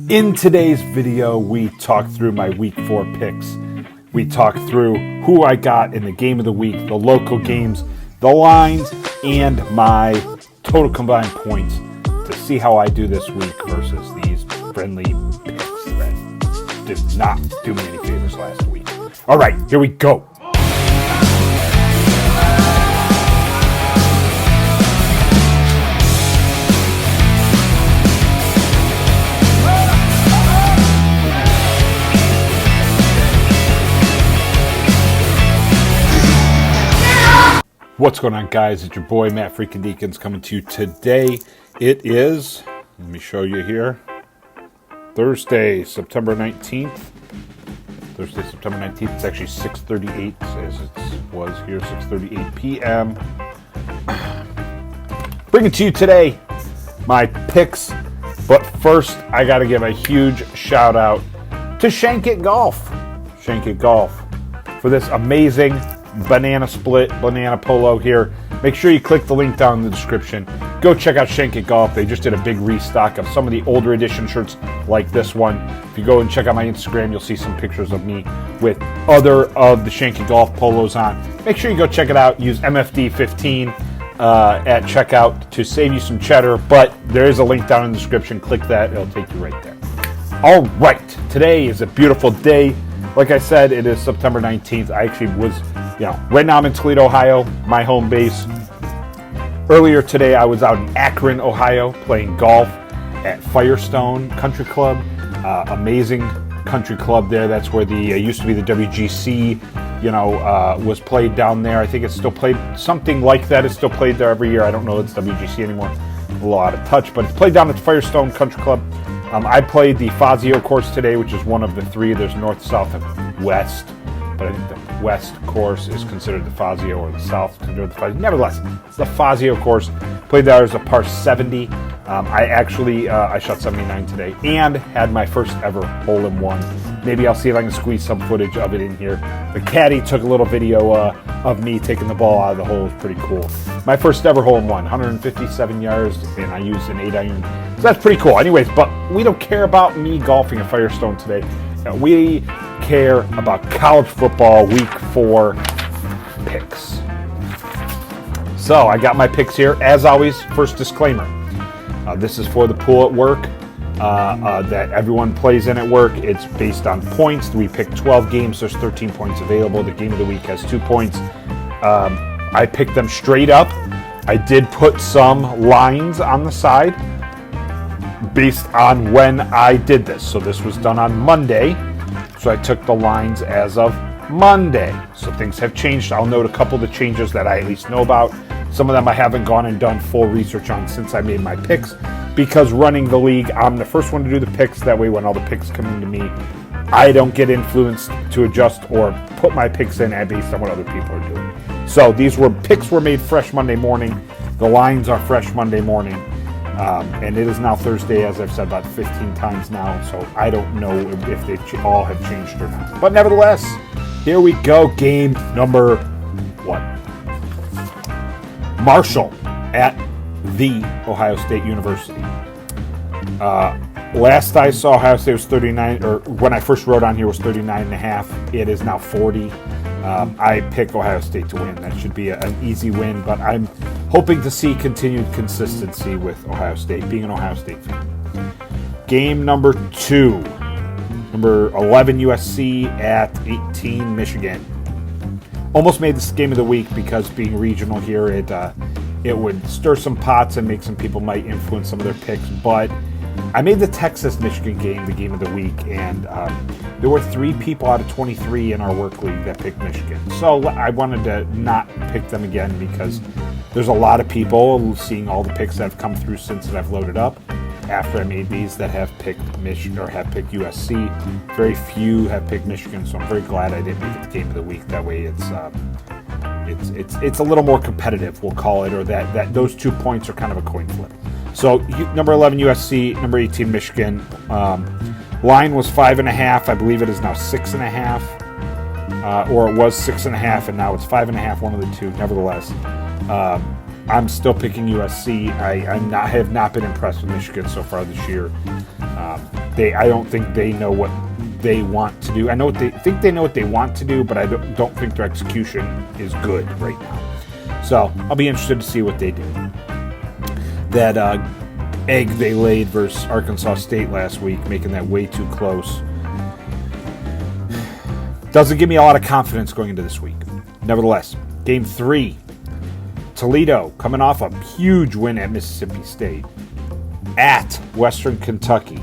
In today's video, we talk through my week 4 picks. We talk through who I got in the game of the week, the local games, the lines, and my total combined points to see how I do this week versus these friendly picks that did not do me any favors last week. All right, here we go. What's going on, guys? It's your boy Mattfreakin Deakins coming to you today. It is, let me show you here, Thursday, September 19th. Thursday, September 19th. It's actually 6:38 as it was here, 6:38 p.m. Bringing to you today my picks, but first I got to give a huge shout out to ShankIt Golf. ShankIt Golf for this amazing banana split, banana polo here. Make sure you click the link down in the description. Go check out ShankIt Golf. They just did a big restock of some of the older edition shirts like this one. If you go and check out my Instagram, you'll see some pictures of me with other of the ShankIt Golf polos on. Make sure you go check it out. Use MFD15 at checkout to save you some cheddar, but there is a link down in the description. Click that. It'll take you right there. All right. Today is a beautiful day. Like I said, it is September 19th. I actually was, right now I'm in Toledo, Ohio, my home base. Earlier today, I was out in Akron, Ohio, playing golf at Firestone Country Club. Amazing country club there. That's where the used to be the WGC, was played down there. I think it's still played, something like that is still played there every year. I don't know if it's WGC anymore. A little out of touch, but it's played down at Firestone Country Club. I played the Fazio course today, which is one of the three. There's north, south, and west. But I think the west course is considered the Fazio, or the south considered the Fazio. Nevertheless, it's the Fazio course. Played there as a par 70. I shot 79 today and had my first ever hole-in-one. Maybe I'll see if I can squeeze some footage of it in here. The caddy took a little video of me taking the ball out of the hole. It was pretty cool. My first ever hole-in-one, 157 yards, and I used an 8-iron. So that's pretty cool. Anyways, but we don't care about me golfing at Firestone today. We care about college football week 4 picks. So I got my picks here. As always, first disclaimer. This is for the pool at work that everyone plays in at work. It's based on points. We picked 12 games. There's 13 points available. The game of the week has 2 points. I picked them straight up. I did put some lines on the side based on when I did this. So this was done on Monday. So I took the lines as of Monday. So things have changed. I'll note a couple of the changes that I at least know about. Some of them I haven't gone and done full research on since I made my picks, because running the league, I'm the first one to do the picks. That way when all the picks come into me, I don't get influenced to adjust or put my picks in based on what other people are doing. So picks were made fresh Monday morning. The lines are fresh Monday morning. And it is now Thursday, as I've said about 15 times now, so I don't know if they all have changed or not. But nevertheless, here we go. Game number 1. Marshall at the Ohio State University. Last I saw, Ohio State was 39, or when I first wrote on here was 39.5. It is now 40. I pick Ohio State to win. That should be an easy win, but I'm hoping to see continued consistency with Ohio State, being an Ohio State fan. Game number 2. Number 11 USC at 18 Michigan. Almost made this game of the week because being regional here, it would stir some pots and make some people might influence some of their picks, but I made the Texas-Michigan game the game of the week, and there were 3 people out of 23 in our work league that picked Michigan. So I wanted to not pick them again because there's a lot of people, seeing all the picks that have come through since that I've loaded up after I made these, that have picked Michigan or have picked USC. Very few have picked Michigan, so I'm very glad I didn't make it the game of the week. That way it's a little more competitive, we'll call it, or that those 2 points are kind of a coin flip. So number 11 USC, number 18 Michigan. Line was 5.5. I believe it is now 6.5, or it was 6.5, and now it's 5.5. One of the two. Nevertheless, I'm still picking USC. I have not been impressed with Michigan so far this year. I don't think they know what they want to do. I know what they know what they want to do, but I don't think their execution is good right now. So I'll be interested to see what they do. That egg they laid versus Arkansas State last week, making that way too close, doesn't give me a lot of confidence going into this week. Nevertheless, Game 3, Toledo coming off a huge win at Mississippi State at Western Kentucky.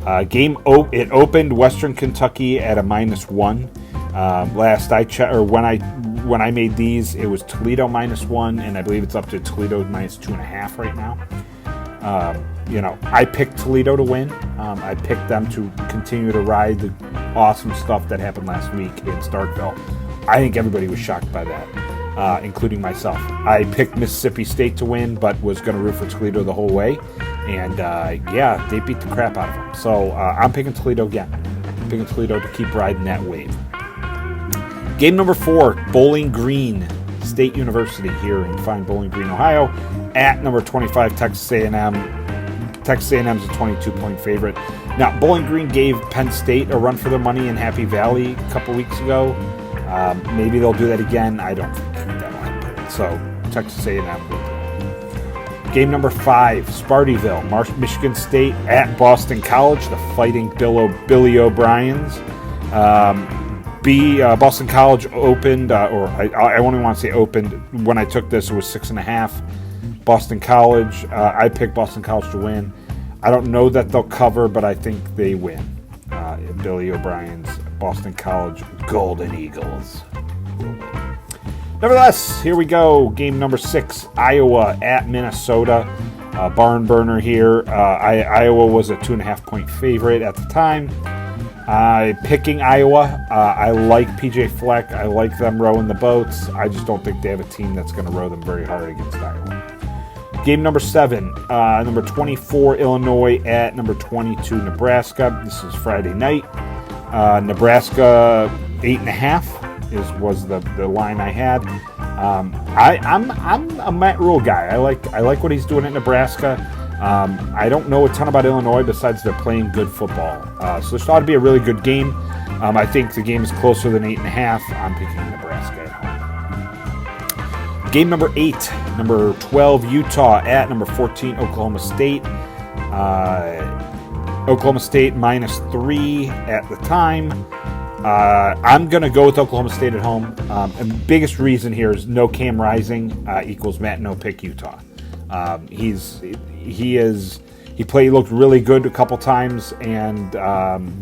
It opened Western Kentucky at a -1. Last I checked, or when I made these, it was Toledo -1, and I believe it's up to Toledo -2.5 right now. I picked Toledo to win. I picked them to continue to ride the awesome stuff that happened last week in Starkville. I think everybody was shocked by that, including myself. I picked Mississippi State to win, but was going to root for Toledo the whole way. And, they beat the crap out of them. So I'm picking Toledo again. I'm picking Toledo to keep riding that wave. Game number 4, Bowling Green State University here in fine Bowling Green, Ohio, at number 25, Texas A&M. Texas A&M is a 22-point favorite. Now, Bowling Green gave Penn State a run for their money in Happy Valley a couple weeks ago. Maybe they'll do that again. I don't think that'll happen. So, Texas A&M will do it. Game number 5, Spartyville, Michigan State at Boston College, the Fighting Billy O'Briens. Boston College opened, I only want to say opened. When I took this, it was 6.5. Boston College, I picked Boston College to win. I don't know that they'll cover, but I think they win. Billy O'Brien's Boston College Golden Eagles will win. Nevertheless, here we go. Game number 6, Iowa at Minnesota. Barn burner here. Iowa was a 2.5-point favorite at the time. Picking Iowa. I like PJ Fleck. I like them rowing the boats. I just don't think they have a team that's going to row them very hard against Iowa. Game number 7, number 24, Illinois at number 22, Nebraska. This is Friday night. Nebraska 8.5 was the line I had. I'm a Matt Rule guy. I like what he's doing at Nebraska. I don't know a ton about Illinois besides they're playing good football. So this ought to be a really good game. I think the game is closer than 8.5. I'm picking Nebraska at home. Game number 8, number 12, Utah at number 14, Oklahoma State. Oklahoma State -3 at the time. I'm going to go with Oklahoma State at home. And the biggest reason here is no Cam Rising equals Matt no pick Utah. He looked really good a couple times, and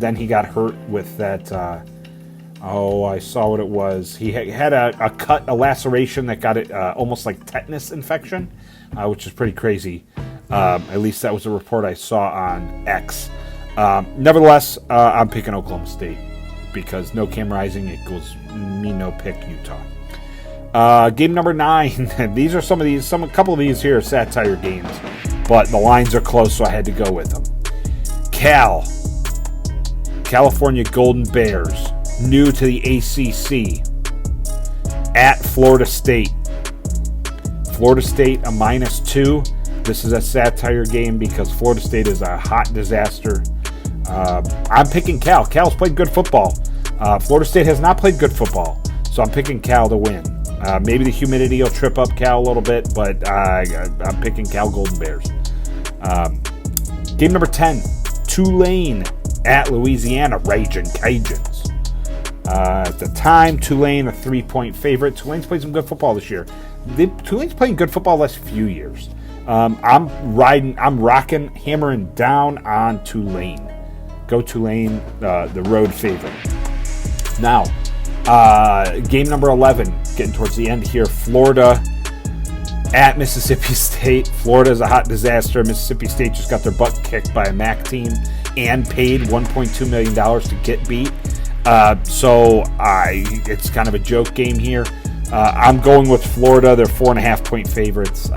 then he got hurt with that. I saw what it was. He had a laceration that got it almost like tetanus infection, which is pretty crazy. At least that was a report I saw on X. Nevertheless, I'm picking Oklahoma State because no Cam Rising equals me no pick Utah. Game number 9. These are a couple of these here are satire games, but the lines are close, so I had to go with them. California Golden Bears, new to the ACC, at Florida State. Florida State a -2. This is a satire game because Florida State is a hot disaster. I'm picking Cal. Cal's played good football. Florida State has not played good football, so I'm picking Cal to win. Maybe the humidity will trip up Cal a little bit, but I'm picking Cal Golden Bears. Game number 10, Tulane at Louisiana, Ragin' Cajuns. At the time, Tulane a 3-point favorite. Tulane's played some good football this year. Tulane's playing good football the last few years. I'm rocking, hammering down on Tulane. Go Tulane, the road favorite. Now, game number 11, getting towards the end here. Florida at Mississippi State. Florida is a hot disaster. Mississippi State just got their butt kicked by a MAC team and paid $1.2 million to get beat. So it's kind of a joke game here. I'm going with Florida. They're 4.5-point favorites.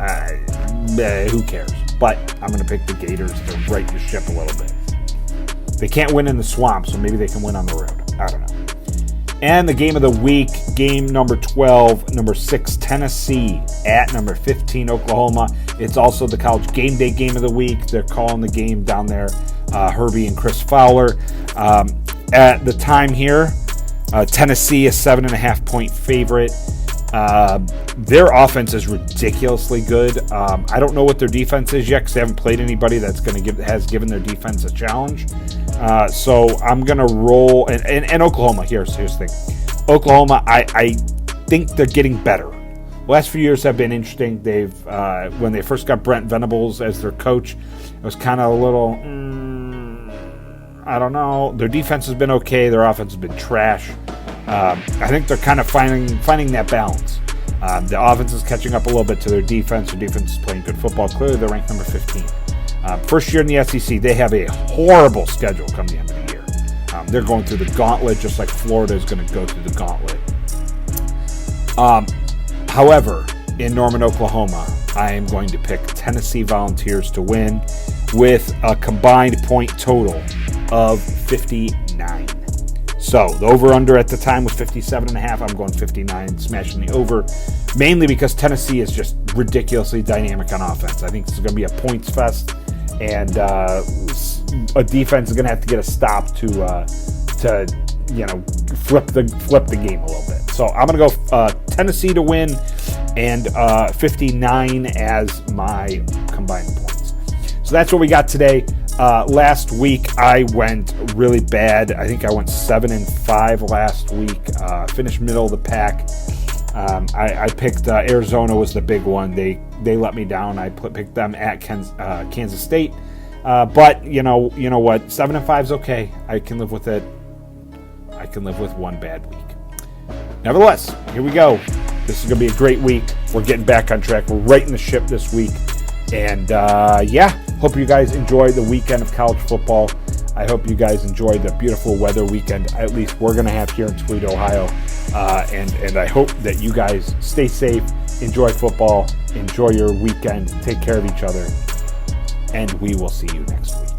Who cares? But I'm going to pick the Gators to right the ship a little bit. They can't win in the swamp, so maybe they can win on the road. I don't know. And the game of the week, game number 12, number 6, Tennessee at number 15, Oklahoma. It's also the college game day game of the week. They're calling the game down there Herbie and Chris Fowler. At the time here, Tennessee is 7.5-point favorite. Their offense is ridiculously good. I don't know what their defense is yet because they haven't played anybody that's has given their defense a challenge. So I'm gonna roll. And Oklahoma. Here's the thing. Oklahoma, I think they're getting better. The last few years have been interesting. They've when they first got Brent Venables as their coach, it was kind of a little. I don't know. Their defense has been okay. Their offense has been trash. I think they're kind of finding that balance. The offense is catching up a little bit to their defense. Their defense is playing good football. Clearly, they're ranked number 15. First year in the SEC, they have a horrible schedule come the end of the year. They're going through the gauntlet just like Florida is going to go through the gauntlet. However, in Norman, Oklahoma, I am going to pick Tennessee Volunteers to win with a combined point total of 59. So the over-under at the time was 57.5. I'm going 59, smashing the over, mainly because Tennessee is just ridiculously dynamic on offense. I think this is going to be a points fest, and a defense is going to have to get a stop to flip the game a little bit. So I'm going to go Tennessee to win and 59 as my combined points. So that's what we got today. Last week I went really bad. I think I went 7-5 last week. Finished middle of the pack. I picked Arizona was the big one. They let me down. I picked them at Kansas State. But you know what? 7-5 is okay. I can live with it. I can live with one bad week. Nevertheless, here we go. This is going to be a great week. We're getting back on track. We're righting the ship this week. And hope you guys enjoy the weekend of college football. I hope you guys enjoy the beautiful weather weekend, at least we're going to have here in Toledo, Ohio. And I hope that you guys stay safe, enjoy football, enjoy your weekend, take care of each other, and we will see you next week.